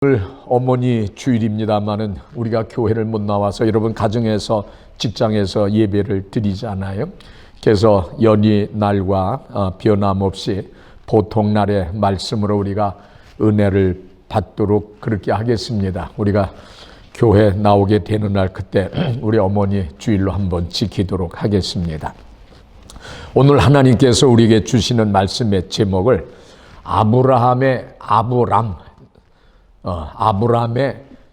오늘 어머니 주일입니다마는 우리가 교회를 못 나와서 여러분 가정에서 직장에서 예배를 드리잖아요. 그래서 연휴 날과 변함없이 보통 날의 말씀으로 우리가 은혜를 받도록 그렇게 하겠습니다. 우리가 교회 나오게 되는 날 그때 우리 어머니 주일로 한번 지키도록 하겠습니다. 오늘 하나님께서 우리에게 주시는 말씀의 제목을 아브라함의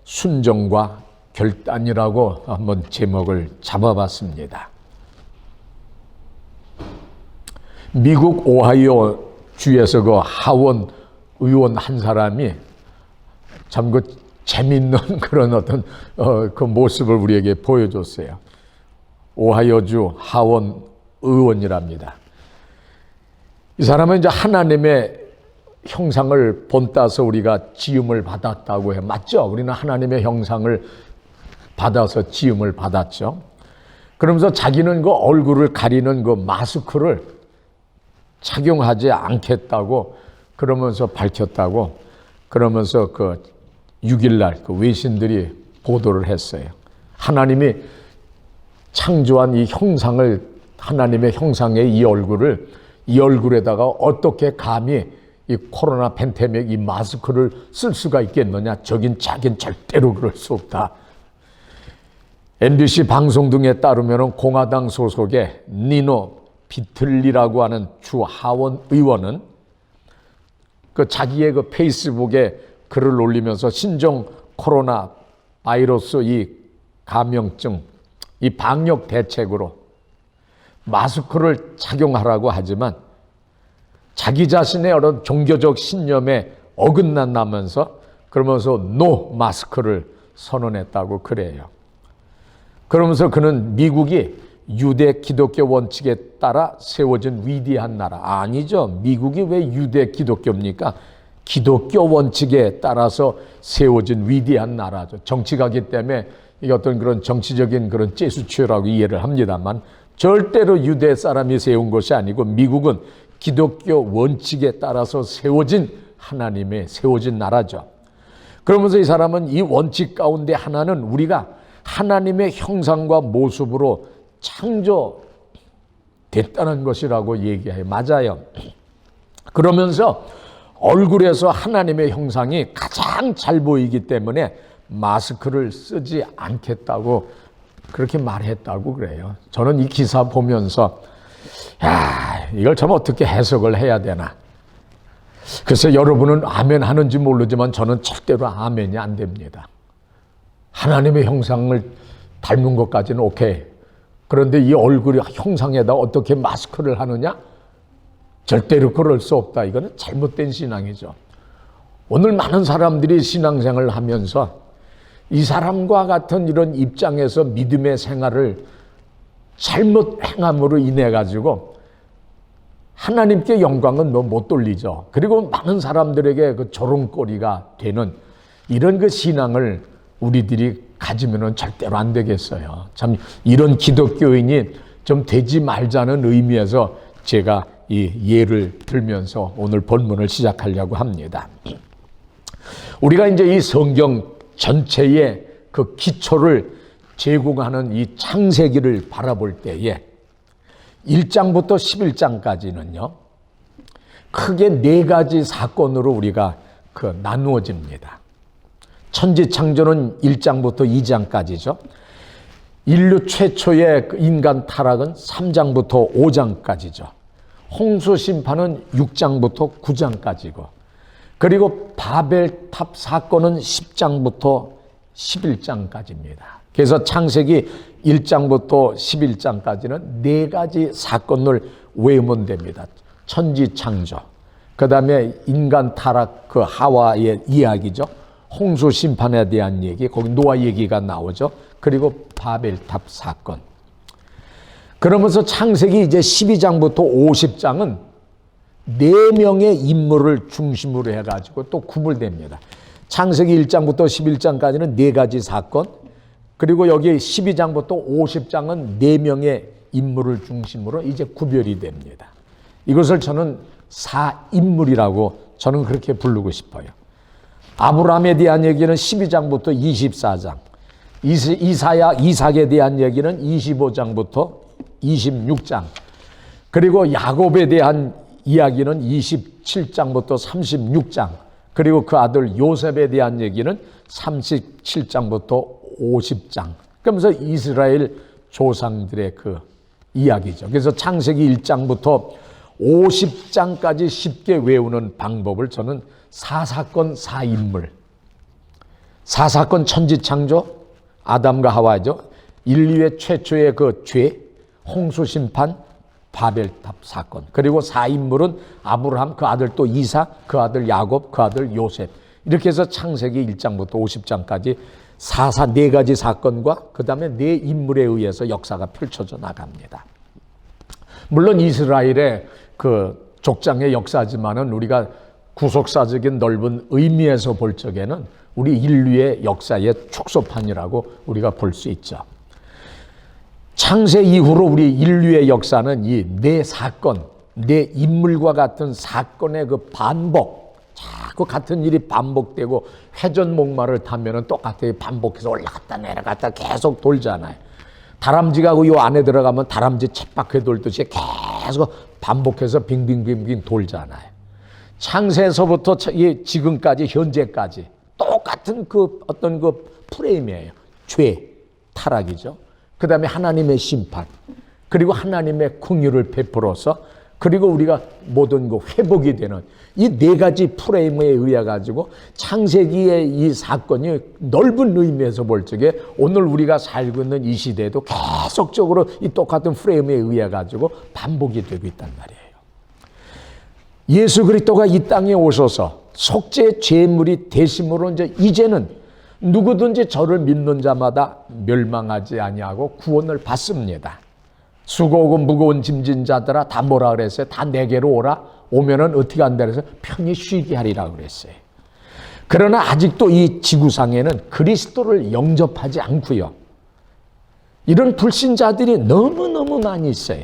순종과 결단이라고 한번 제목을 잡아봤습니다. 미국 오하이오 주에서 그 하원 의원 한 사람이 참 그 재밌는 그런 어떤 그 모습을 우리에게 보여줬어요. 오하이오주 하원 의원이랍니다. 이 사람은 이제 하나님의 형상을 본따서 우리가 지음을 받았다고 해요. 맞죠? 우리는 하나님의 형상을 받아서 지음을 받았죠. 그러면서 자기는 그 얼굴을 가리는 그 마스크를 착용하지 않겠다고 그러면서 밝혔다고 그러면서 그 6일날 그 외신들이 보도를 했어요. 하나님이 창조한 이 형상을, 하나님의 형상의 이 얼굴에다가 어떻게 감히 이 코로나 팬데믹 이 마스크를 쓸 수가 있겠느냐? 자긴 절대로 그럴 수 없다. MBC 방송 등에 따르면 공화당 소속의 니노 비틀리라고 하는 주 하원 의원은 그 자기의 그 페이스북에 글을 올리면서 신종 코로나 바이러스 이 감염증 이 방역 대책으로 마스크를 착용하라고 하지만 자기 자신의 어떤 종교적 신념에 어긋난다면서 그러면서 노 마스크를 선언했다고 그래요. 그러면서 그는 미국이 유대 기독교 원칙에 따라 세워진 위대한 나라. 아니죠. 미국이 왜 유대 기독교입니까? 기독교 원칙에 따라서 세워진 위대한 나라죠. 정치가기 때문에 이게 어떤 그런 정치적인 그런 재수치라고 이해를 합니다만 절대로 유대 사람이 세운 것이 아니고 미국은 기독교 원칙에 따라서 하나님의 세워진 나라죠. 그러면서 이 사람은 이 원칙 가운데 하나는 우리가 하나님의 형상과 모습으로 창조됐다는 것이라고 얘기해요. 맞아요. 그러면서 얼굴에서 하나님의 형상이 가장 잘 보이기 때문에 마스크를 쓰지 않겠다고 그렇게 말했다고 그래요. 저는 이 기사 보면서 이걸 참 어떻게 해석을 해야 되나. 그래서 여러분은 아멘 하는지 모르지만 저는 절대로 아멘이 안 됩니다. 하나님의 형상을 닮은 것까지는 오케이. 그런데 이 얼굴의 형상에다 어떻게 마스크를 하느냐? 절대로 그럴 수 없다. 이거는 잘못된 신앙이죠. 오늘 많은 사람들이 신앙생활을 하면서 이 사람과 같은 이런 입장에서 믿음의 생활을 잘못 행함으로 인해 가지고 하나님께 영광은 못 돌리죠. 그리고 많은 사람들에게 그 조롱거리가 되는 이런 그 신앙을 우리들이 가지면은 절대로 안 되겠어요. 참 이런 기독교인이 좀 되지 말자는 의미에서 제가 이 예를 들면서 오늘 본문을 시작하려고 합니다. 우리가 이제 이 성경 전체의 그 기초를 제공하는 이 창세기를 바라볼 때에 1장부터 11장까지는요, 크게 4가지 사건으로 우리가 나누어집니다. 천지창조는 1장부터 2장까지죠. 인류 최초의 인간 타락은 3장부터 5장까지죠. 홍수 심판은 6장부터 9장까지고, 그리고 바벨탑 사건은 10장부터 11장까지입니다. 그래서 창세기 1장부터 11장까지는 4가지 사건을 외우면 됩니다. 천지창조, 그 다음에 인간 타락 그 하와의 이야기죠. 홍수 심판에 대한 얘기, 거기 노아 얘기가 나오죠. 그리고 바벨탑 사건. 그러면서 창세기 이제 12장부터 50장은 4명의 인물을 중심으로 해가지고 또 구분됩니다. 창세기 1장부터 11장까지는 4가지 사건, 그리고 여기 12장부터 50장은 4명의 인물을 중심으로 이제 구별이 됩니다. 이것을 저는 사인물이라고 저는 그렇게 부르고 싶어요. 아브라함에 대한 얘기는 12장부터 24장, 이삭에 대한 얘기는 25장부터 26장, 그리고 야곱에 대한 이야기는 27장부터 36장, 그리고 그 아들 요셉에 대한 얘기는 37장부터 50장. 그러면서 이스라엘 조상들의 그 이야기죠. 그래서 창세기 1장부터 50장까지 쉽게 외우는 방법을 저는 사사건 사인물, 사사건 천지창조, 아담과 하와죠. 인류의 최초의 그 죄, 홍수심판, 바벨탑 사건. 그리고 사인물은 아브라함, 그 아들 또 이삭, 그 아들 야곱, 그 아들 요셉. 이렇게 해서 창세기 1장부터 50장까지 사사 네 가지 사건과 그 다음에 네 인물에 의해서 역사가 펼쳐져 나갑니다. 물론 이스라엘의 그 족장의 역사지만은 우리가 구속사적인 넓은 의미에서 볼 적에는 우리 인류의 역사의 축소판이라고 우리가 볼 수 있죠. 창세 이후로 우리 인류의 역사는 이 네 사건, 네 인물과 같은 사건의 그 반복, 자꾸 같은 일이 반복되고 회전목마를 타면은 똑같아요. 반복해서 올라갔다 내려갔다 계속 돌잖아요. 다람쥐가 요 안에 들어가면 다람쥐 쳇바퀴 돌듯이 계속 반복해서 빙빙빙빙 돌잖아요. 창세에서부터 지금까지 현재까지 똑같은 그 어떤 그 프레임이에요. 죄, 타락이죠. 그 다음에 하나님의 심판, 그리고 하나님의 긍휼을 베풀어서, 그리고 우리가 모든 그 회복이 되는 이 네 가지 프레임에 의해 가지고 창세기의 이 사건이 넓은 의미에서 볼 적에 오늘 우리가 살고 있는 이 시대에도 계속적으로 이 똑같은 프레임에 의해 가지고 반복이 되고 있단 말이에요. 예수 그리스도가 이 땅에 오셔서 속죄 제물이 되심으로 이제는 누구든지 저를 믿는 자마다 멸망하지 아니하고 구원을 받습니다. 수고하고 무거운 짐진 자들아 다 뭐라 그랬어요? 다 내게로 오라. 오면은 어떻게 한다 그래서 편히 쉬게 하리라 그랬어요. 그러나 아직도 이 지구상에는 그리스도를 영접하지 않고요. 이런 불신자들이 너무너무 많이 있어요.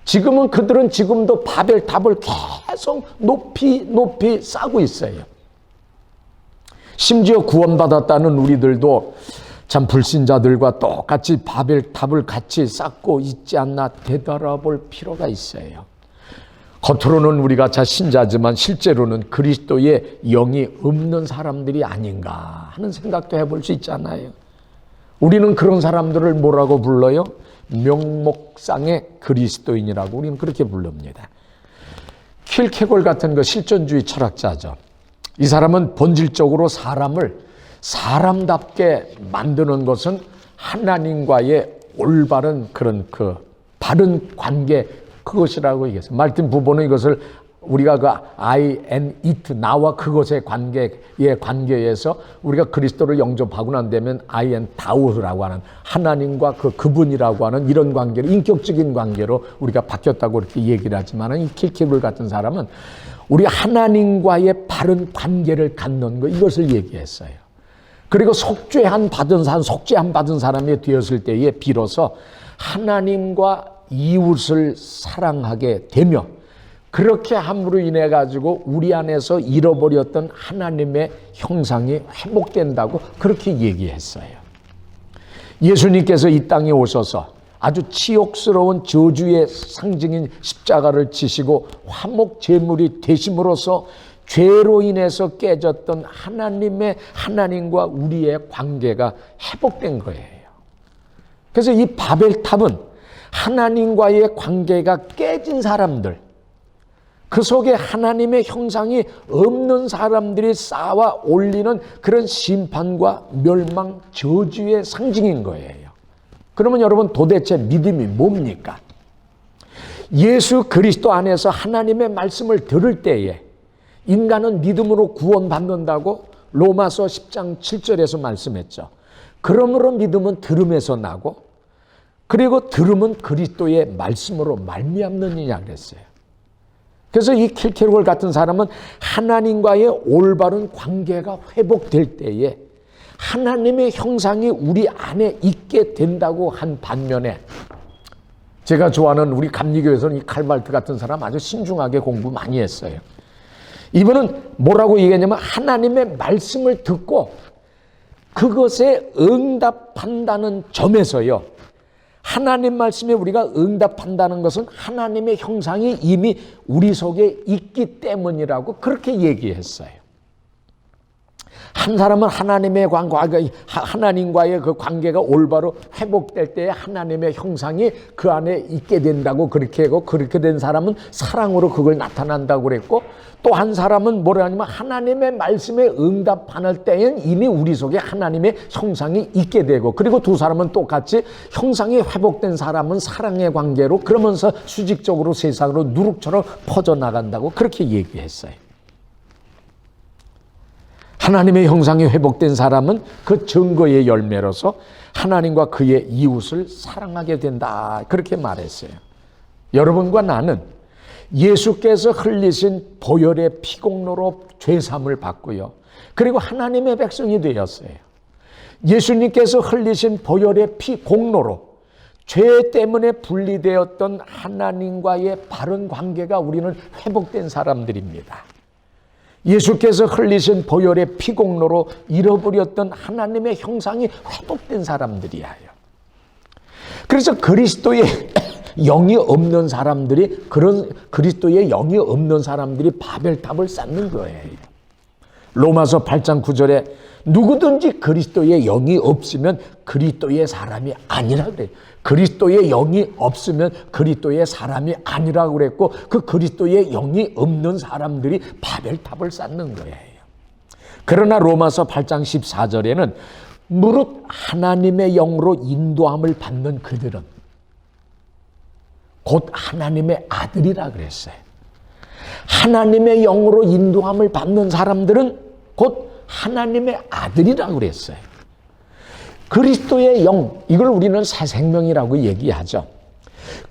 지금은 그들은 지금도 바벨탑을 계속 높이 쌓고 있어요. 심지어 구원받았다는 우리들도 참 불신자들과 똑같이 바벨탑을 같이 쌓고 있지 않나 되돌아볼 필요가 있어요. 겉으로는 우리가 자 신자지만 실제로는 그리스도의 영이 없는 사람들이 아닌가 하는 생각도 해볼 수 있잖아요. 우리는 그런 사람들을 뭐라고 불러요? 명목상의 그리스도인이라고 우리는 그렇게 부릅니다. 킬케골 같은 그 실존주의 철학자죠. 이 사람은 본질적으로 사람을 사람답게 만드는 것은 하나님과의 올바른 그런 그 바른 관계, 그것이라고 얘기했어요. 말틴 부보는 이것을 우리가 그 I and it, 나와 그것의 관계에서 우리가 그리스도를 영접하고 난 다음에 I and thou라고 하는 하나님과 그분이라고 하는 이런 관계로, 인격적인 관계로 우리가 바뀌었다고 이렇게 얘기를 하지만 이 킬케골 같은 사람은 우리 하나님과의 바른 관계를 갖는 것, 이것을 얘기했어요. 그리고 속죄한 받은 사람이 되었을 때에 비로소 하나님과 이웃을 사랑하게 되며, 그렇게 함으로 인해 가지고 우리 안에서 잃어버렸던 하나님의 형상이 회복된다고 그렇게 얘기했어요. 예수님께서 이 땅에 오셔서 아주 치욕스러운 저주의 상징인 십자가를 지시고 화목 제물이 되심으로써 죄로 인해서 깨졌던 하나님과 우리의 관계가 회복된 거예요. 그래서 이 바벨탑은 하나님과의 관계가 깨진 사람들, 그 속에 하나님의 형상이 없는 사람들이 쌓아 올리는 그런 심판과 멸망, 저주의 상징인 거예요. 그러면 여러분, 도대체 믿음이 뭡니까? 예수 그리스도 안에서 하나님의 말씀을 들을 때에 인간은 믿음으로 구원받는다고 로마서 10장 7절에서 말씀했죠. 그러므로 믿음은 들음에서 나고, 그리고 들음은 그리스도의 말씀으로 말미암느니라 그랬어요. 그래서 이 킬케골 같은 사람은 하나님과의 올바른 관계가 회복될 때에 하나님의 형상이 우리 안에 있게 된다고 한 반면에, 제가 좋아하는 우리 감리교에서는 이 칼발트 같은 사람 아주 신중하게 공부 많이 했어요. 이분은 뭐라고 얘기하냐면 하나님의 말씀을 듣고 그것에 응답한다는 점에서요. 하나님 말씀에 우리가 응답한다는 것은 하나님의 형상이 이미 우리 속에 있기 때문이라고 그렇게 얘기했어요. 한 사람은 하나님과의 그 관계가 올바로 회복될 때에 하나님의 형상이 그 안에 있게 된다고 그렇게 하고, 그렇게 된 사람은 사랑으로 그걸 나타난다고 그랬고, 또 한 사람은 뭐라 하냐면 하나님의 말씀에 응답할 때엔 이미 우리 속에 하나님의 형상이 있게 되고, 그리고 두 사람은 똑같이 형상이 회복된 사람은 사랑의 관계로 그러면서 수직적으로 세상으로 누룩처럼 퍼져나간다고 그렇게 얘기했어요. 하나님의 형상이 회복된 사람은 그 증거의 열매로서 하나님과 그의 이웃을 사랑하게 된다. 그렇게 말했어요. 여러분과 나는 예수께서 흘리신 보혈의 피공로로 죄사함을 받고요. 그리고 하나님의 백성이 되었어요. 예수님께서 흘리신 보혈의 피공로로 죄 때문에 분리되었던 하나님과의 바른 관계가 우리는 회복된 사람들입니다. 예수께서 흘리신 보혈의 피공로로 잃어버렸던 하나님의 형상이 회복된 사람들이에요. 그래서 그리스도의 영이 없는 사람들이, 그런 그리스도의 영이 없는 사람들이 바벨탑을 쌓는 거예요. 로마서 8장 9절에 누구든지 그리스도의 영이 없으면 그리스도의 사람이 아니라 그래요. 그리스도의 영이 없으면 그리스도의 사람이 아니라고 그랬고, 그 그리스도의 영이 없는 사람들이 바벨탑을 쌓는 거예요. 그러나 로마서 8장 14절에는 무릇 하나님의 영으로 인도함을 받는 그들은 곧 하나님의 아들이라 그랬어요. 하나님의 영으로 인도함을 받는 사람들은 곧 하나님의 아들이라고 그랬어요. 그리스도의 영, 이걸 우리는 새 생명이라고 얘기하죠.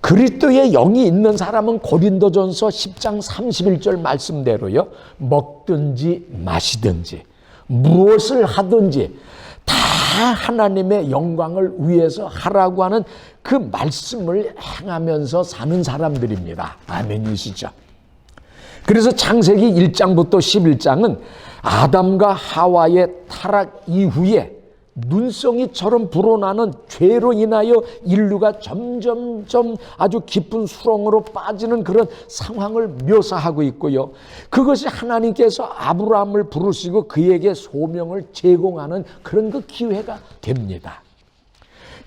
그리스도의 영이 있는 사람은 고린도전서 10장 31절 말씀대로요, 먹든지 마시든지 무엇을 하든지 다 하나님의 영광을 위해서 하라고 하는 그 말씀을 행하면서 사는 사람들입니다. 아멘이시죠? 그래서 창세기 1장부터 11장은 아담과 하와의 타락 이후에 눈송이처럼 불어나는 죄로 인하여 인류가 점점점 아주 깊은 수렁으로 빠지는 그런 상황을 묘사하고 있고요. 그것이 하나님께서 아브라함을 부르시고 그에게 소명을 제공하는 그런 그 기회가 됩니다.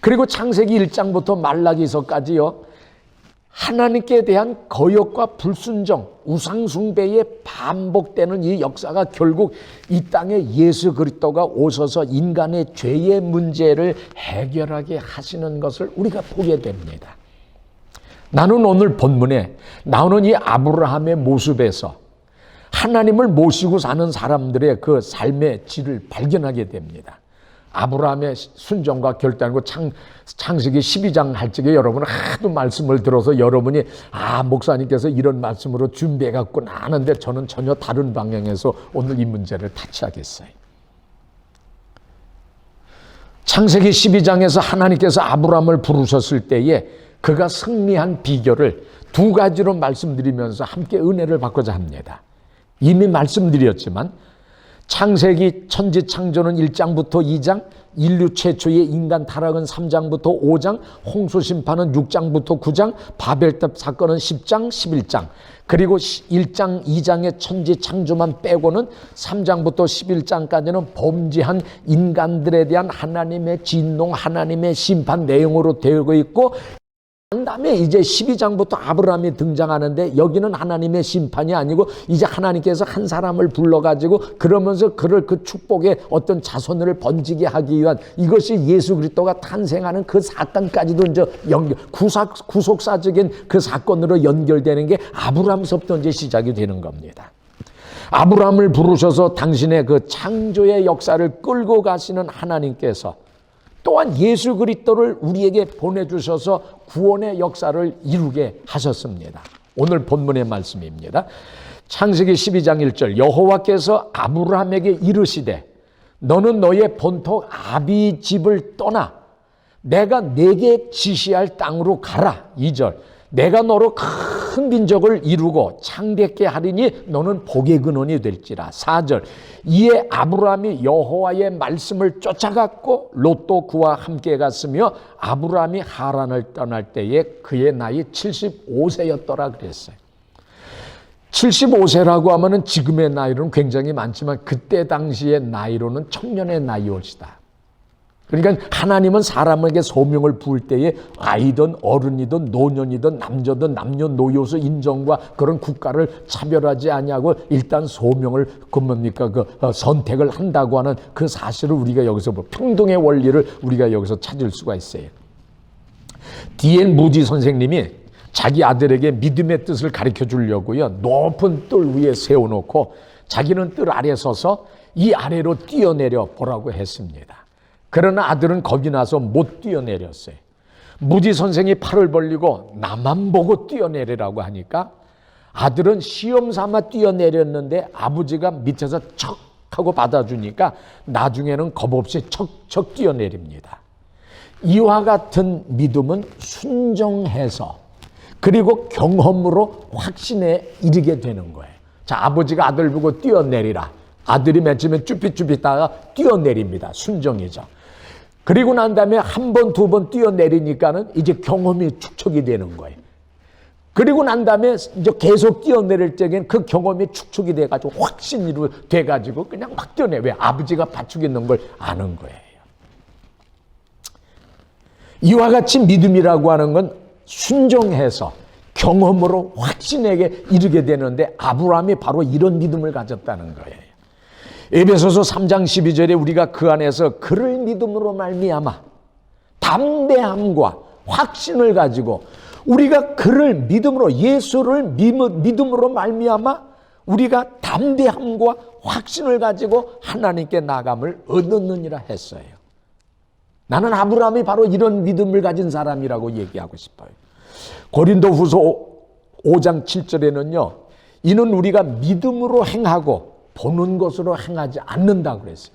그리고 창세기 1장부터 말라기서까지요, 하나님께 대한 거역과 불순종, 우상숭배에 반복되는 이 역사가 결국 이 땅에 예수 그리스도가 오셔서 인간의 죄의 문제를 해결하게 하시는 것을 우리가 보게 됩니다. 나는 오늘 본문에 나오는 이 아브라함의 모습에서 하나님을 모시고 사는 사람들의 그 삶의 질을 발견하게 됩니다. 아브라함의 순종과 결단과 창세기 12장 할 적에 여러분은 하도 말씀을 들어서 여러분이 목사님께서 이런 말씀으로 준비해 갖고는 하는데 저는 전혀 다른 방향에서 오늘 이 문제를 타치하겠어요. 창세기 12장에서 하나님께서 아브라함을 부르셨을 때에 그가 승리한 비결을 두 가지로 말씀드리면서 함께 은혜를 받고자 합니다. 이미 말씀드렸지만 창세기 천지 창조는 1장부터 2장, 인류 최초의 인간 타락은 3장부터 5장, 홍수 심판은 6장부터 9장, 바벨탑 사건은 10장, 11장, 그리고 1장, 2장의 천지 창조만 빼고는 3장부터 11장까지는 범죄한 인간들에 대한 하나님의 진노, 하나님의 심판 내용으로 되고 있고, 그 다음에 이제 12장부터 아브라함이 등장하는데 여기는 하나님의 심판이 아니고 이제 하나님께서 한 사람을 불러가지고 그러면서 그를 그 축복의 어떤 자손을 번지게 하기 위한, 이것이 예수 그리스도가 탄생하는 그 사건까지도 이제 구속사적인 그 사건으로 연결되는 게 아브라함서부터 이제 시작이 되는 겁니다. 아브라함을 부르셔서 당신의 그 창조의 역사를 끌고 가시는 하나님께서 또한 예수 그리스도를 우리에게 보내주셔서 구원의 역사를 이루게 하셨습니다. 오늘 본문의 말씀입니다. 창세기 12장 1절, 여호와께서 아브라함에게 이르시되 너는 너의 본토 아비 집을 떠나 내가 네게 지시할 땅으로 가라. 2절, 내가 너로 큰 민족을 이루고 창대케 하리니 너는 복의 근원이 될지라. 4절 이에 아브라함이 여호와의 말씀을 쫓아갔고 롯도 그와 함께 갔으며 아브라함이 하란을 떠날 때에 그의 나이 75세였더라 그랬어요. 75세라고 하면은 지금의 나이로는 굉장히 많지만 그때 당시의 나이로는 청년의 나이였다. 그러니까 하나님은 사람에게 소명을 부을 때에 아이든 어른이든 노년이든 남자든 남녀노소 인정과 그런 국가를 차별하지 아니하고 일단 소명을 선택을 한다고 하는 그 사실을 우리가 여기서 평등의 원리를 우리가 여기서 찾을 수가 있어요. D.L. 무디 선생님이 자기 아들에게 믿음의 뜻을 가르쳐 주려고요, 높은 뜰 위에 세워놓고 자기는 뜰 아래 서서 이 아래로 뛰어내려 보라고 했습니다. 그러나 아들은 겁이 나서 못 뛰어내렸어요. 무디 선생이 팔을 벌리고 나만 보고 뛰어내리라고 하니까 아들은 시험 삼아 뛰어내렸는데 아버지가 밑에서 척 하고 받아주니까 나중에는 겁없이 척척 뛰어내립니다. 이와 같은 믿음은 순종해서 그리고 경험으로 확신에 이르게 되는 거예요. 자, 아버지가 아들 보고 뛰어내리라. 아들이 맨 처음에 쭈삣쭈삣다가 뛰어내립니다. 순종이죠. 그리고 난 다음에 한 번, 두 번 뛰어내리니까는 이제 경험이 축적이 되는 거예요. 그리고 난 다음에 이제 계속 뛰어내릴 적엔 그 경험이 축적이 돼가지고 확신으로 돼가지고 그냥 막 뛰어내. 왜? 아버지가 받치고 있는 걸 아는 거예요. 이와 같이 믿음이라고 하는 건 순종해서 경험으로 확신에게 이르게 되는데 아브라함이 바로 이런 믿음을 가졌다는 거예요. 에베소서 3장 12절에 우리가 그 안에서 그를 믿음으로 말미암아 담대함과 확신을 가지고 우리가 그를 믿음으로 예수를 믿음으로 말미암아 우리가 담대함과 확신을 가지고 하나님께 나감을 얻느니라 했어요. 나는 아브라함이 바로 이런 믿음을 가진 사람이라고 얘기하고 싶어요. 고린도후서 5장 7절에는요. 이는 우리가 믿음으로 행하고 보는 것으로 행하지 않는다고 그랬어요.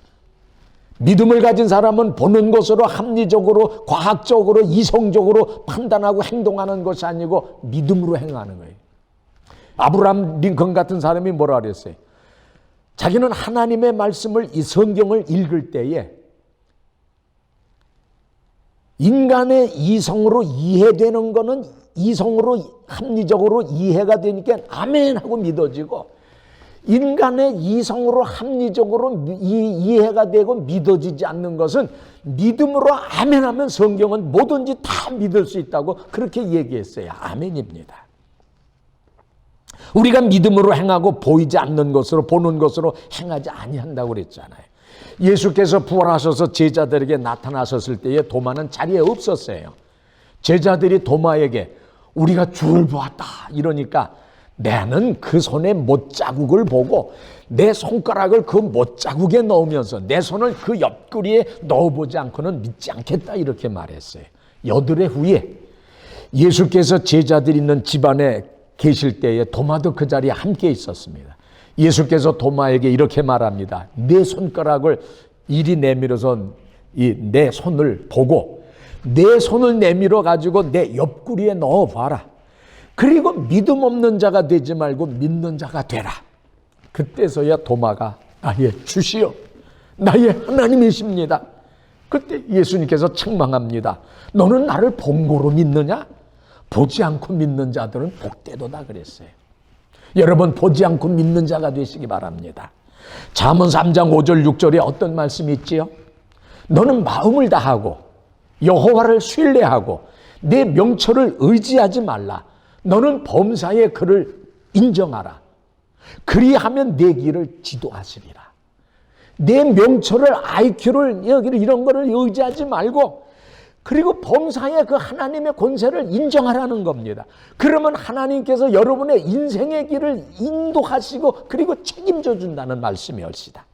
믿음을 가진 사람은 보는 것으로 합리적으로 과학적으로 이성적으로 판단하고 행동하는 것이 아니고 믿음으로 행하는 거예요. 아브라함 링컨 같은 사람이 뭐라 그랬어요? 자기는 하나님의 말씀을 이 성경을 읽을 때에 인간의 이성으로 이해되는 거는 이성으로 합리적으로 이해가 되니까 아멘 하고 믿어지고 인간의 이성으로 합리적으로 이해가 되고 믿어지지 않는 것은 믿음으로 아멘 하면 성경은 뭐든지 다 믿을 수 있다고 그렇게 얘기했어요. 아멘입니다. 우리가 믿음으로 행하고 보이지 않는 것으로 보는 것으로 행하지 아니한다고 그랬잖아요. 예수께서 부활하셔서 제자들에게 나타나셨을 때에 도마는 자리에 없었어요. 제자들이 도마에게 우리가 주를 보았다 이러니까 나는 그 손의 못자국을 보고 내 손가락을 그 못자국에 넣으면서 내 손을 그 옆구리에 넣어보지 않고는 믿지 않겠다 이렇게 말했어요. 여드레 후에 예수께서 제자들이 있는 집안에 계실 때에 도마도 그 자리에 함께 있었습니다. 예수께서 도마에게 이렇게 말합니다. 내 손가락을 이리 내밀어서 내 손을 보고 내 손을 내밀어 가지고 내 옆구리에 넣어봐라. 그리고 믿음 없는 자가 되지 말고 믿는 자가 되라. 그때서야 도마가 나의 주시여 나의 하나님이십니다. 그때 예수님께서 책망합니다. 너는 나를 본고로 믿느냐? 보지 않고 믿는 자들은 복되도다 그랬어요. 여러분 보지 않고 믿는 자가 되시기 바랍니다. 잠언 3장 5절 6절에 어떤 말씀이 있지요? 너는 마음을 다하고 여호와를 신뢰하고 내 명철을 의지하지 말라. 너는 범사의 그를 인정하라. 그리하면 내 길을 지도하시리라. 내 명철을 IQ를 이런 거를 의지하지 말고 그리고 범사의 그 하나님의 권세를 인정하라는 겁니다. 그러면 하나님께서 여러분의 인생의 길을 인도하시고 그리고 책임져 준다는 말씀이었습니다.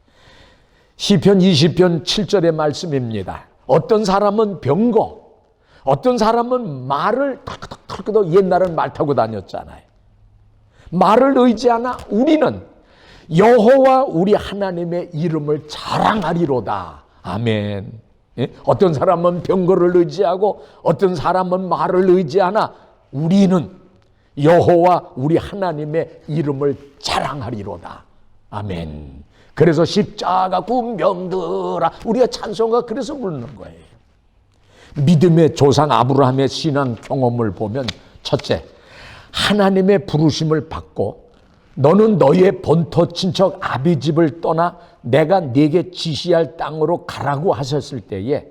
시편 20편 7절의 말씀입니다. 어떤 사람은 병거, 어떤 사람은 말을 털고 옛날은 말 타고 다녔잖아요. 말을 의지하나 우리는 여호와 우리 하나님의 이름을 자랑하리로다. 아멘. 예? 어떤 사람은 병거를 의지하고 어떤 사람은 말을 의지하나 우리는 여호와 우리 하나님의 이름을 자랑하리로다. 아멘. 그래서 십자가 군병들아, 우리가 찬송가 그래서 부르는 거예요. 믿음의 조상 아브라함의 신앙 경험을 보면, 첫째, 하나님의 부르심을 받고 너는 너의 본토 친척 아비 집을 떠나 내가 네게 지시할 땅으로 가라고 하셨을 때에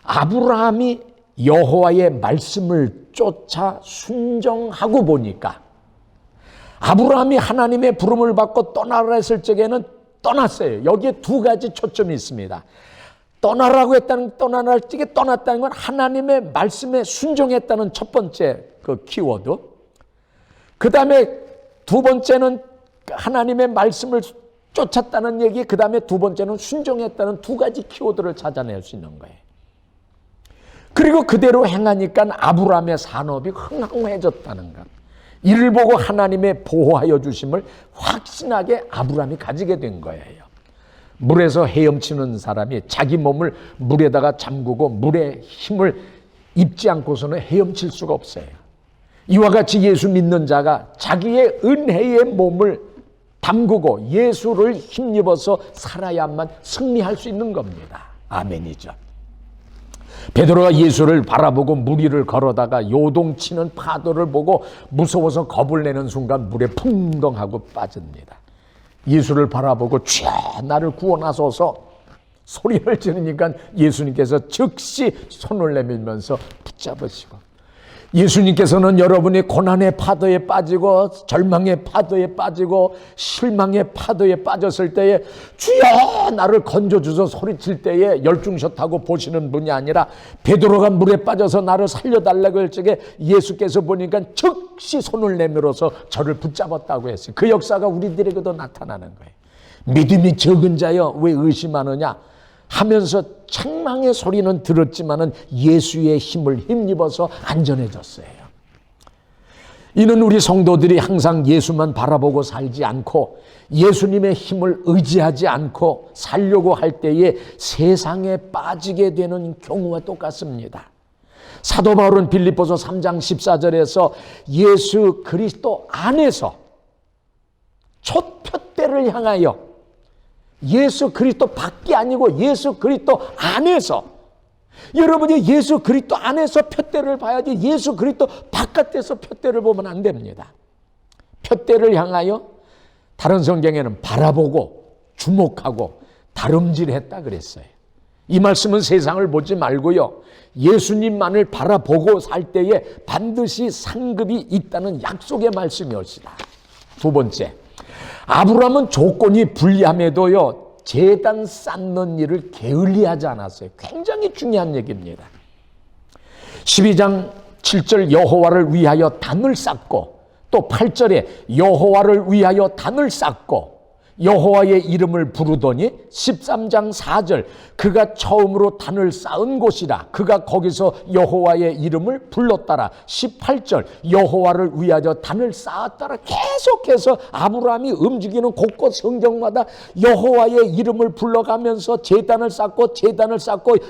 아브라함이 여호와의 말씀을 쫓아 순종하고 보니까, 아브라함이 하나님의 부름을 받고 떠나라 했을 적에는 떠났어요. 여기에 두 가지 초점이 있습니다. 떠나라고 했다는, 떠나라 적에 떠났다는 건 하나님의 말씀에 순종했다는 첫 번째 그 키워드. 그 다음에 두 번째는 하나님의 말씀을 쫓았다는 얘기, 그 다음에 두 번째는 순종했다는 두 가지 키워드를 찾아낼 수 있는 거예요. 그리고 그대로 행하니까 아브라함의 산업이 흥황해졌다는 것. 이를 보고 하나님의 보호하여 주심을 확신하게 아브라함이 가지게 된 거예요. 물에서 헤엄치는 사람이 자기 몸을 물에다가 잠그고 물의 힘을 입지 않고서는 헤엄칠 수가 없어요. 이와 같이 예수 믿는 자가 자기의 은혜의 몸을 담그고 예수를 힘입어서 살아야만 승리할 수 있는 겁니다. 아멘이죠. 베드로가 예수를 바라보고 물 위를 걸어다가 요동치는 파도를 보고 무서워서 겁을 내는 순간 물에 풍덩하고 빠집니다. 예수를 바라보고 주여 나를 구원하소서 소리를 지르니까 예수님께서 즉시 손을 내밀면서 붙잡으시고, 예수님께서는 여러분이 고난의 파도에 빠지고 절망의 파도에 빠지고 실망의 파도에 빠졌을 때에 주여 나를 건져주소 소리칠 때에 열중샷하고 보시는 분이 아니라, 베드로가 물에 빠져서 나를 살려달라고 할 적에 예수께서 보니까 즉시 손을 내밀어서 저를 붙잡았다고 했어요. 그 역사가 우리들에게도 나타나는 거예요. 믿음이 적은 자여 왜 의심하느냐 하면서 책망의 소리는 들었지만은 예수의 힘을 힘입어서 안전해졌어요. 이는 우리 성도들이 항상 예수만 바라보고 살지 않고 예수님의 힘을 의지하지 않고 살려고 할 때에 세상에 빠지게 되는 경우와 똑같습니다. 사도 바울은 빌립보서 3장 14절에서 예수 그리스도 안에서 첫 표대를 향하여, 예수 그리스도 밖이 아니고 예수 그리스도 안에서, 여러분이 예수 그리스도 안에서 표대를 봐야지 예수 그리스도 바깥에서 표대를 보면 안 됩니다. 표대를 향하여, 다른 성경에는 바라보고 주목하고 다름질했다 그랬어요. 이 말씀은 세상을 보지 말고요, 예수님만을 바라보고 살 때에 반드시 상급이 있다는 약속의 말씀이었습니다. 두 번째, 아브라함은 조건이 불리함에도요 제단 쌓는 일을 게을리하지 않았어요. 굉장히 중요한 얘기입니다. 12장 7절 여호와를 위하여 단을 쌓고, 또 8절에 여호와를 위하여 단을 쌓고 여호와의 이름을 부르더니 13장 4절 그가 처음으로 단을 쌓은 곳이라 그가 거기서 여호와의 이름을 불렀더라. 18절 여호와를 위하여 단을 쌓았더라. 계속해서 아브라함이 움직이는 곳곳 성경마다 여호와의 이름을 불러가면서 제단을 쌓고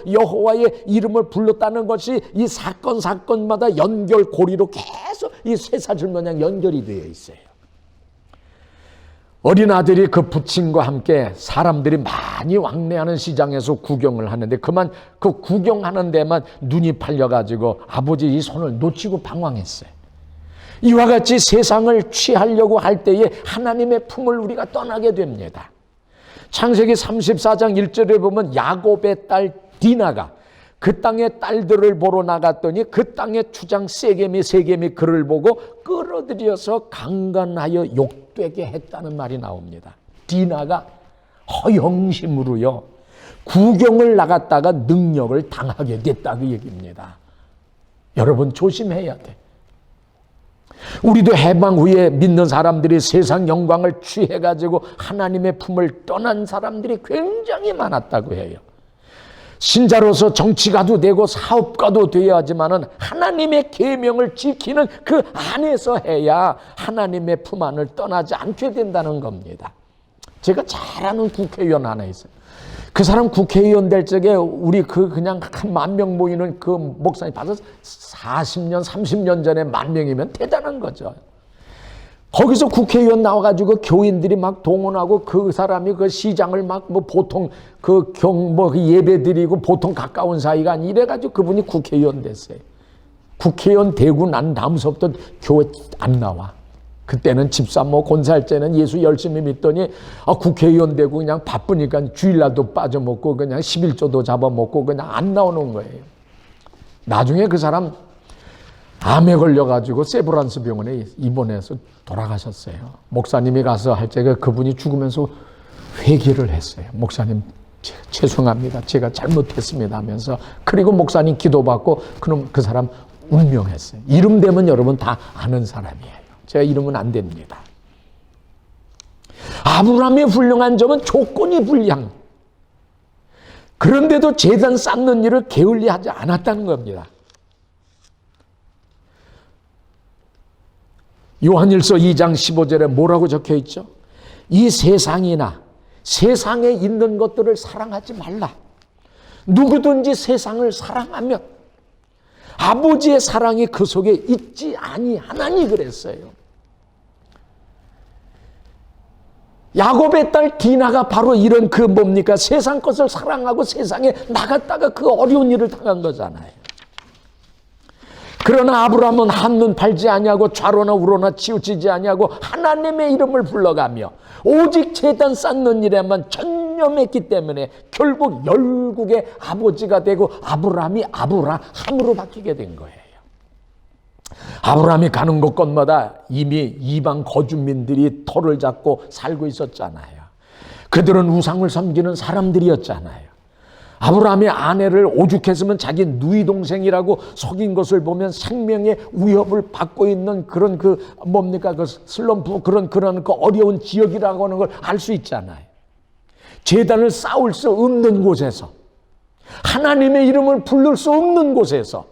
여호와의 이름을 불렀다는 것이 이 사건마다 연결고리로 계속 이 쇠사슬마냥 연결이 되어 있어요. 어린아들이 그 부친과 함께 사람들이 많이 왕래하는 시장에서 구경을 하는데, 그만 그 구경하는 데만 눈이 팔려가지고 아버지 이 손을 놓치고 방황했어요. 이와 같이 세상을 취하려고 할 때에 하나님의 품을 우리가 떠나게 됩니다. 창세기 34장 1절에 보면 야곱의 딸 디나가 그 땅의 딸들을 보러 나갔더니 그 땅의 주장 세겜이 그를 보고 끌어들여서 강간하여 욕되게 했다는 말이 나옵니다. 디나가 허영심으로요 구경을 나갔다가 능력을 당하게 됐다 그 얘기입니다. 여러분 조심해야 돼. 우리도 해방 후에 믿는 사람들이 세상 영광을 취해가지고 하나님의 품을 떠난 사람들이 굉장히 많았다고 해요. 신자로서 정치가도 되고 사업가도 되어야 하지만은 하나님의 계명을 지키는 그 안에서 해야 하나님의 품 안을 떠나지 않게 된다는 겁니다. 제가 잘 아는 국회의원 하나 있어요. 그 사람 국회의원 될 적에 우리 그냥 한 10,000명 모이는 그 목사님 봐서 40년, 30년 전에 10,000명이면 대단한 거죠. 거기서 국회의원 나와가지고 교인들이 막 동원하고 그 사람이 그 시장을 막 뭐 보통 그 예배 드리고 보통 가까운 사이가 아니 이래가지고 그분이 국회의원 됐어요. 국회의원 되고 난 다음서부터 교회 안 나와. 그때는 집사 뭐 권사할때는 예수 열심히 믿더니 국회의원 되고 그냥 바쁘니까 주일날도 빠져먹고 그냥 11조도 잡아먹고 그냥 안 나오는 거예요. 나중에 그 사람 암에 걸려가지고 세브란스 병원에 입원해서 돌아가셨어요. 목사님이 가서 할 때가 그분이 죽으면서 회개를 했어요. 목사님 죄송합니다. 제가 잘못했습니다 하면서 그리고 목사님 기도받고 그럼 그 사람 운명했어요. 이름 되면 여러분 다 아는 사람이에요. 제가 이름은 안 됩니다. 아브라함의 훌륭한 점은 조건이 불량. 그런데도 제단 쌓는 일을 게을리하지 않았다는 겁니다. 요한일서 2장 15절에 뭐라고 적혀 있죠? 이 세상이나 세상에 있는 것들을 사랑하지 말라. 누구든지 세상을 사랑하면 아버지의 사랑이 그 속에 있지 아니하나니 그랬어요. 야곱의 딸 디나가 바로 이런 그 뭡니까? 세상 것을 사랑하고 세상에 나갔다가 그 어려운 일을 당한 거잖아요. 그러나 아브라함은 한눈 팔지 아니하고 좌로나 우로나 치우치지 아니하고 하나님의 이름을 불러가며 오직 제단 쌓는 일에만 전념했기 때문에 결국 열국의 아버지가 되고 아브라함이 아브라함으로 바뀌게 된 거예요. 아브라함이 가는 곳곳마다 이미 이방 거주민들이 터를 잡고 살고 있었잖아요. 그들은 우상을 섬기는 사람들이었잖아요. 아브라함의 아내를 오죽했으면 자기 누이 동생이라고 속인 것을 보면 생명의 위협을 받고 있는 그런 그 슬럼프 그런 그 어려운 지역이라고 하는 걸 알 수 있잖아요. 제단을 쌓을 수 없는 곳에서 하나님의 이름을 부를 수 없는 곳에서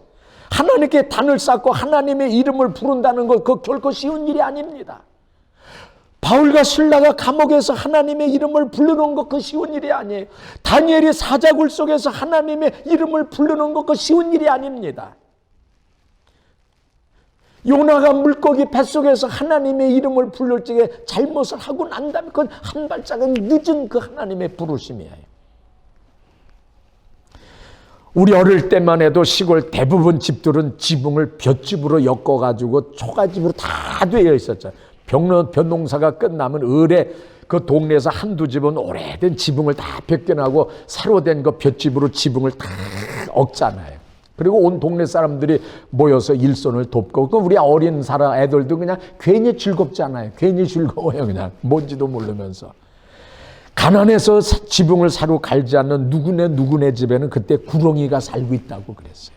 하나님께 단을 쌓고 하나님의 이름을 부른다는 것 그 결코 쉬운 일이 아닙니다. 바울과 실라가 감옥에서 하나님의 이름을 부르는 것 그 쉬운 일이 아니에요. 다니엘이 사자굴 속에서 하나님의 이름을 부르는 것 그 쉬운 일이 아닙니다. 요나가 물고기 뱃속에서 하나님의 이름을 부를 적에 잘못을 하고 난 다음에 그건 한 발짝은 늦은 그 하나님의 부르심이에요. 우리 어릴 때만 해도 시골 대부분 집들은 지붕을 볏집으로 엮어가지고 초가집으로 다 되어 있었죠. 벼농사가 끝나면 을에 그 동네에서 한두 집은 오래된 지붕을 다 벗겨나고 새로 된 그 볏집으로 지붕을 다 엎잖아요. 그리고 온 동네 사람들이 모여서 일손을 돕고 그 우리 어린 사람 애들도 그냥 괜히 즐겁잖아요. 괜히 즐거워요. 그냥 뭔지도 모르면서. 가난해서 지붕을 새로 갈지 않는 누구네 집에는 그때 구렁이가 살고 있다고 그랬어요.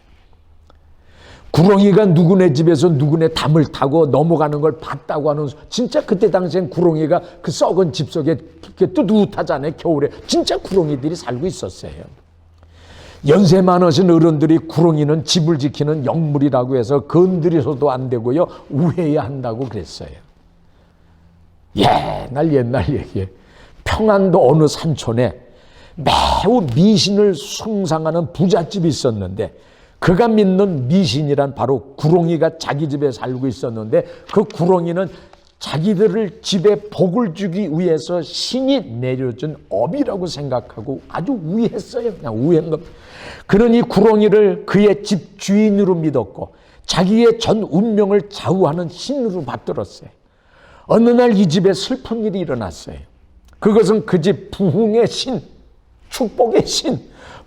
구렁이가 누구네 집에서 누구네 담을 타고 넘어가는 걸 봤다고 하는, 진짜 그때 당시엔 구렁이가 그 썩은 집 속에 뜨뜻하잖아요. 겨울에 진짜 구렁이들이 살고 있었어요. 연세 많으신 어른들이 구렁이는 집을 지키는 영물이라고 해서 건드려서도 안 되고요, 우회해야 한다고 그랬어요. 옛날 얘기에 평안도 어느 산촌에 매우 미신을 숭상하는 부잣집이 있었는데, 그가 믿는 미신이란 바로 구렁이가 자기 집에 살고 있었는데, 그 구렁이는 자기들을 집에 복을 주기 위해서 신이 내려준 업이라고 생각하고 아주 우회했어요. 그냥 우회한 것. 그러니 구렁이를 그의 집 주인으로 믿었고 자기의 전 운명을 좌우하는 신으로 받들었어요. 어느 날 이 집에 슬픈 일이 일어났어요. 그것은 그 집 부흥의 신, 축복의 신,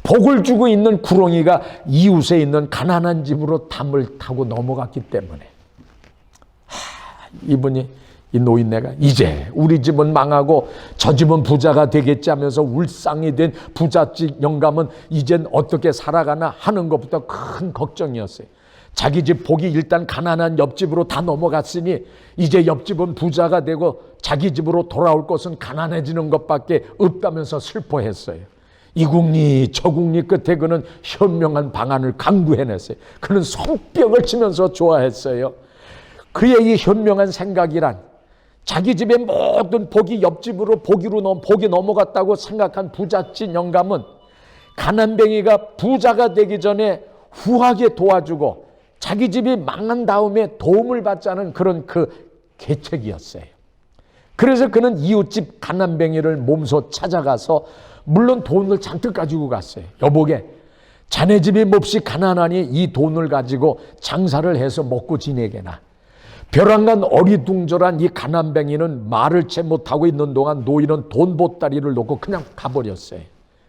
복을 주고 있는 구렁이가 이웃에 있는 가난한 집으로 담을 타고 넘어갔기 때문에, 이분이, 이 노인네가 이제 우리 집은 망하고 저 집은 부자가 되겠지 하면서 울상이 된 부잣집 영감은 이젠 어떻게 살아가나 하는 것부터 큰 걱정이었어요. 자기 집 복이 일단 가난한 옆집으로 다 넘어갔으니 이제 옆집은 부자가 되고 자기 집으로 돌아올 것은 가난해지는 것밖에 없다면서 슬퍼했어요. 이 국리 저 국리 끝에 그는 현명한 방안을 강구해냈어요. 그는 손뼉을 치면서 좋아했어요. 그의 이 현명한 생각이란 자기 집의 모든 복이 옆집으로 복이 넘어갔다고 생각한 부잣집 영감은 가난뱅이가 부자가 되기 전에 후하게 도와주고 자기 집이 망한 다음에 도움을 받자는 그런 그 계책이었어요. 그래서 그는 이웃집 가난뱅이를 몸소 찾아가서 물론 돈을 잔뜩 가지고 갔어요. 여보게, 자네 집이 몹시 가난하니 이 돈을 가지고 장사를 해서 먹고 지내게나. 벼랑간 어리둥절한 이 가난뱅이는 말을 채 못하고 있는 동안 노인은 돈 보따리를 놓고 그냥 가버렸어요.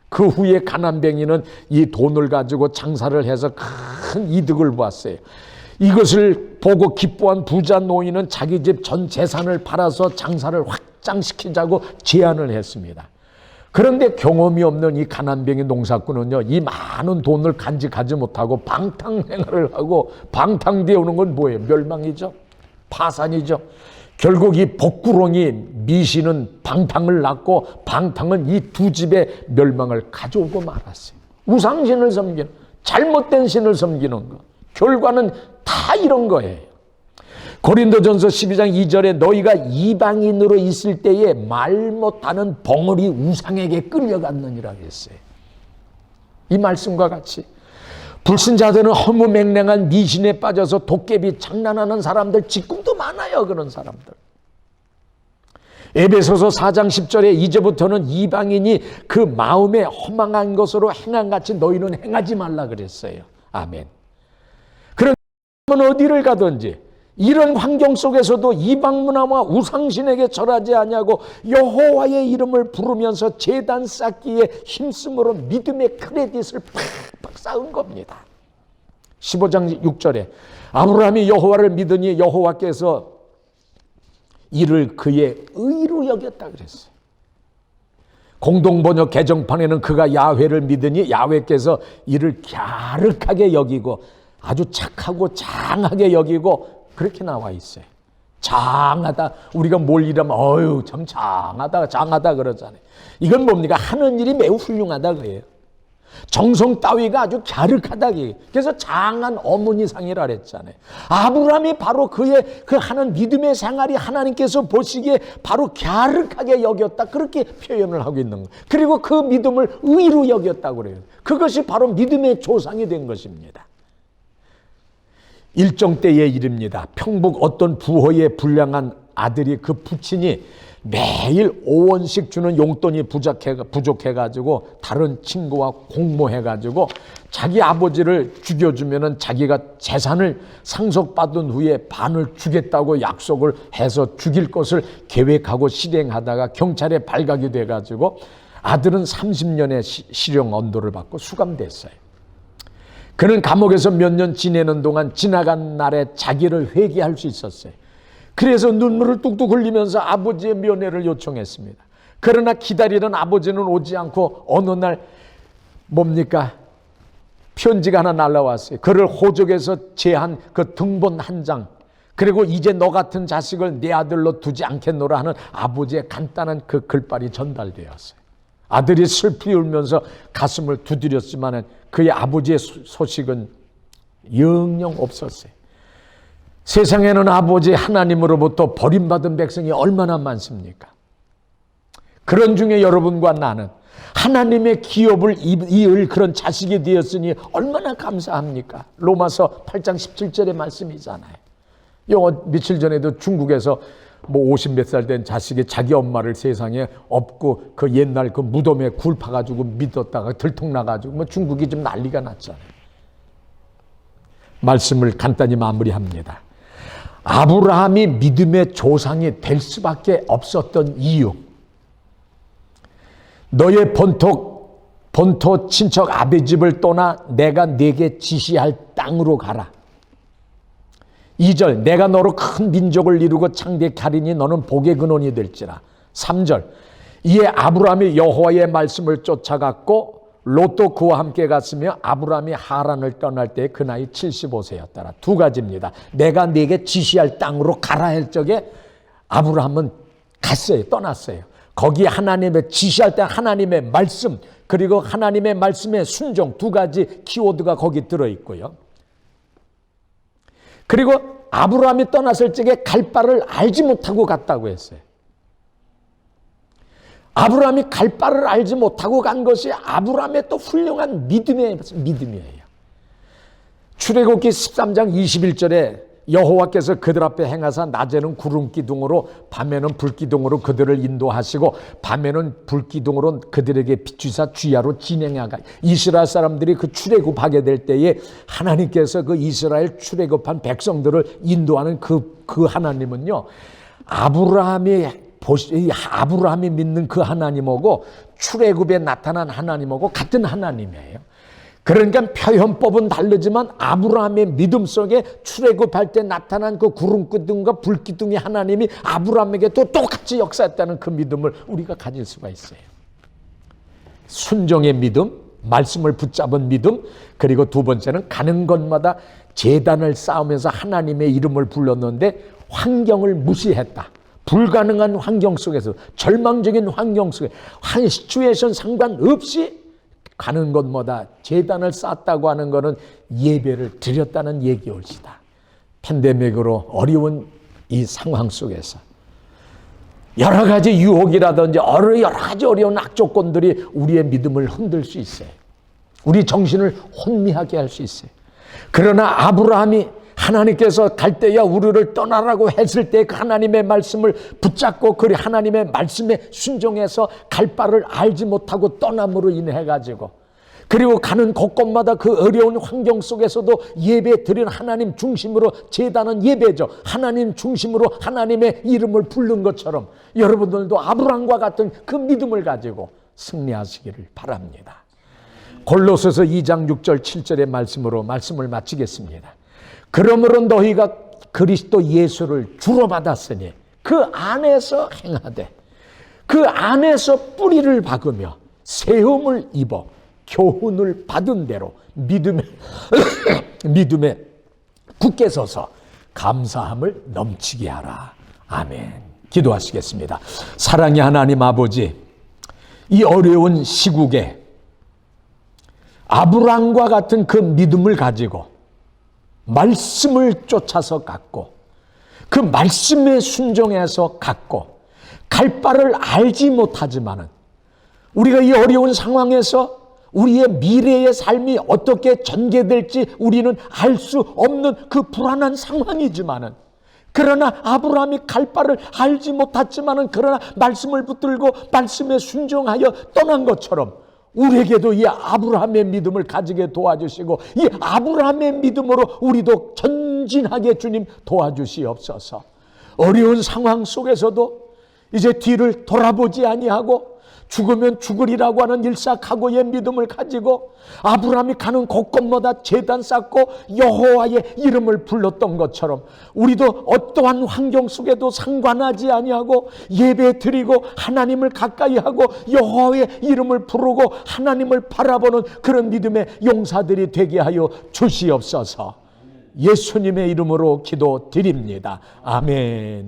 그 후에 가난뱅이는 이 돈을 가지고 장사를 해서 큰 이득을 보았어요. 이것을 보고 기뻐한 부자 노인은 자기 집 전 재산을 팔아서 장사를 확장시키자고 제안을 했습니다. 그런데 경험이 없는 이 가난뱅이 농사꾼은요, 이 많은 돈을 간직하지 못하고 방탕행위를 하고, 방탕되어 오는 건 뭐예요? 멸망이죠. 파산이죠. 결국 이 복구렁이 미신은 방탕을 낳고 방탕은 이 두 집의 멸망을 가져오고 말았어요. 우상신을 섬기는, 잘못된 신을 섬기는 것, 결과는 다 이런 거예요. 고린도전서 12장 2절에 너희가 이방인으로 있을 때에 말 못하는 벙어리 우상에게 끌려갔느니라 그랬어요. 이 말씀과 같이 불신자들은 허무맹랑한 미신에 빠져서 도깨비 장난하는 사람들 지금도 많아요. 그런 사람들. 에베소서 4장 10절에 이제부터는 이방인이 그 마음에 허망한 것으로 행한같이 너희는 행하지 말라 그랬어요. 아멘. 그러면 어디를 가든지 이런 환경 속에서도 이방 문화와 우상신에게 절하지 아니하고 여호와의 이름을 부르면서 제단 쌓기에 힘쓰므로 믿음의 크레딧을 팍팍 쌓은 겁니다. 15장 6절에 아브라함이 여호와를 믿으니 여호와께서 이를 그의 의로 여겼다 그랬어요. 공동번역 개정판에는 그가 야훼를 믿으니 야훼께서 이를 갸륵하게 여기고 아주 착하고 장하게 여기고 그렇게 나와 있어요. 장하다. 우리가 뭘 일하면 어휴 참 장하다 그러잖아요. 이건 뭡니까? 하는 일이 매우 훌륭하다 그래요. 정성 따위가 아주 갸륵하다. 그래서 장한 어머니상이라 그랬잖아요. 아브라함이 바로 그의 그 하는 믿음의 생활이 하나님께서 보시기에 바로 갸륵하게 여겼다. 그렇게 표현을 하고 있는 거예요. 그리고 그 믿음을 의로 여겼다고 그래요. 그것이 바로 믿음의 조상이 된 것입니다. 일정 때에 이릅니다. 평북 어떤 부호의 불량한 아들이 그 부친이 매일 5원씩 주는 용돈이 부족해가지고 다른 친구와 공모해가지고 자기 아버지를 죽여주면은 자기가 재산을 상속받은 후에 반을 주겠다고 약속을 해서 죽일 것을 계획하고 실행하다가 경찰에 발각이 돼가지고 아들은 30년의 실형 언도를 받고 수감됐어요. 그는 감옥에서 몇 년 지내는 동안 지나간 날에 자기를 회개할 수 있었어요. 그래서 눈물을 뚝뚝 흘리면서 아버지의 면회를 요청했습니다. 그러나 기다리던 아버지는 오지 않고 어느 날 뭡니까? 편지가 하나 날라왔어요. 그를 호적에서 제한 그 등본 한 장, 그리고 이제 너 같은 자식을 내 아들로 두지 않겠노라 하는 아버지의 간단한 그 글발이 전달되었어요. 아들이 슬피 울면서 가슴을 두드렸지만 그의 아버지의 소식은 영영 없었어요. 세상에는 아버지 하나님으로부터 버림받은 백성이 얼마나 많습니까? 그런 중에 여러분과 나는 하나님의 기업을 이을 그런 자식이 되었으니 얼마나 감사합니까? 로마서 8장 17절의 말씀이잖아요. 며칠 전에도 중국에서 뭐 50몇 살 된 자식이 자기 엄마를 세상에 업고 그 옛날 그 무덤에 굴 파가지고 믿었다가 들통나가지고 뭐 중국이 좀 난리가 났잖아요. 말씀을 간단히 마무리합니다. 아브라함이 믿음의 조상이 될 수밖에 없었던 이유. 너의 본토 친척 아베 집을 떠나 내가 네게 지시할 땅으로 가라. 2절 내가 너로 큰 민족을 이루고 창대케 하리니 너는 복의 근원이 될지라. 3절 이에 아브라함이 여호와의 말씀을 쫓아갔고 롯도 그와 함께 갔으며 아브라함이 하란을 떠날 때 그 나이 75세였더라. 두 가지입니다. 내가 네게 지시할 땅으로 가라 할 적에 아브라함은 갔어요. 떠났어요. 거기 하나님의 지시할 때 하나님의 말씀, 그리고 하나님의 말씀의 순종, 두 가지 키워드가 거기 들어있고요. 그리고 아브라함이 떠났을 적에 갈 바를 알지 못하고 갔다고 했어요. 아브라함이 갈 바를 알지 못하고 간 것이 아브라함의 또 훌륭한 믿음이에요. 출애굽기 13장 21절에 여호와께서 그들 앞에 행하사 낮에는 구름 기둥으로 밤에는 불 기둥으로 그들을 인도하시고 밤에는 불 기둥으로 그들에게 비추사 주야로 진행하가. 이스라엘 사람들이 그 출애굽하게 될 때에 하나님께서 그 이스라엘 출애굽한 백성들을 인도하는 그 하나님은요, 아브라함이 믿는 그 하나님하고 출애굽에 나타난 하나님하고 같은 하나님이에요. 그러니까 표현법은 다르지만 아브라함의 믿음 속에 출애굽할 때 나타난 그 구름기둥과 불기둥의 하나님이 아브라함에게 또 똑같이 역사했다는 그 믿음을 우리가 가질 수가 있어요. 순종의 믿음, 말씀을 붙잡은 믿음, 그리고 두 번째는 가는 곳마다 제단을 쌓으면서 하나님의 이름을 불렀는데 환경을 무시했다. 불가능한 환경 속에서, 절망적인 환경 속에 한 시츄에이션 상관없이 가는 곳마다 제단을 쌓았다고 하는 것은 예배를 드렸다는 얘기올시다. 팬데믹으로 어려운 이 상황 속에서 여러 가지 유혹이라든지 여러 가지 어려운 악조건들이 우리의 믿음을 흔들 수 있어요. 우리 정신을 혼미하게 할 수 있어요. 그러나 아브라함이 하나님께서 갈 때야 우리를 떠나라고 했을 때 그 하나님의 말씀을 붙잡고 그 하나님의 말씀에 순종해서 갈 바를 알지 못하고 떠남으로 인해 가지고, 그리고 가는 곳곳마다 그 어려운 환경 속에서도 예배 드리는 하나님 중심으로, 제단은 예배죠. 하나님 중심으로 하나님의 이름을 부른 것처럼 여러분들도 아브라함과 같은 그 믿음을 가지고 승리하시기를 바랍니다. 골로새서 2장 6절 7절의 말씀으로 말씀을 마치겠습니다. 그러므로 너희가 그리스도 예수를 주로 받았으니 그 안에서 행하되 그 안에서 뿌리를 박으며 세움을 입어 교훈을 받은 대로 믿음에 굳게 서서 감사함을 넘치게 하라. 아멘. 기도하시겠습니다. 사랑의 하나님 아버지, 이 어려운 시국에 아브라함과 같은 그 믿음을 가지고 말씀을 쫓아서 갔고 그 말씀에 순종해서 갔고 갈 바를 알지 못하지만은 우리가 이 어려운 상황에서 우리의 미래의 삶이 어떻게 전개될지 우리는 알 수 없는 그 불안한 상황이지만은, 그러나 아브라함이 갈 바를 알지 못했지만은 그러나 말씀을 붙들고 말씀에 순종하여 떠난 것처럼 우리에게도 이 아브라함의 믿음을 가지게 도와주시고 이 아브라함의 믿음으로 우리도 전진하게 주님 도와주시옵소서. 어려운 상황 속에서도 이제 뒤를 돌아보지 아니하고 죽으면 죽으리라고 하는 일사각오의 믿음을 가지고 아브라함이 가는 곳곳마다 제단 쌓고 여호와의 이름을 불렀던 것처럼 우리도 어떠한 환경 속에도 상관하지 아니하고 예배 드리고 하나님을 가까이 하고 여호와의 이름을 부르고 하나님을 바라보는 그런 믿음의 용사들이 되게 하여 주시옵소서. 예수님의 이름으로 기도드립니다. 아멘.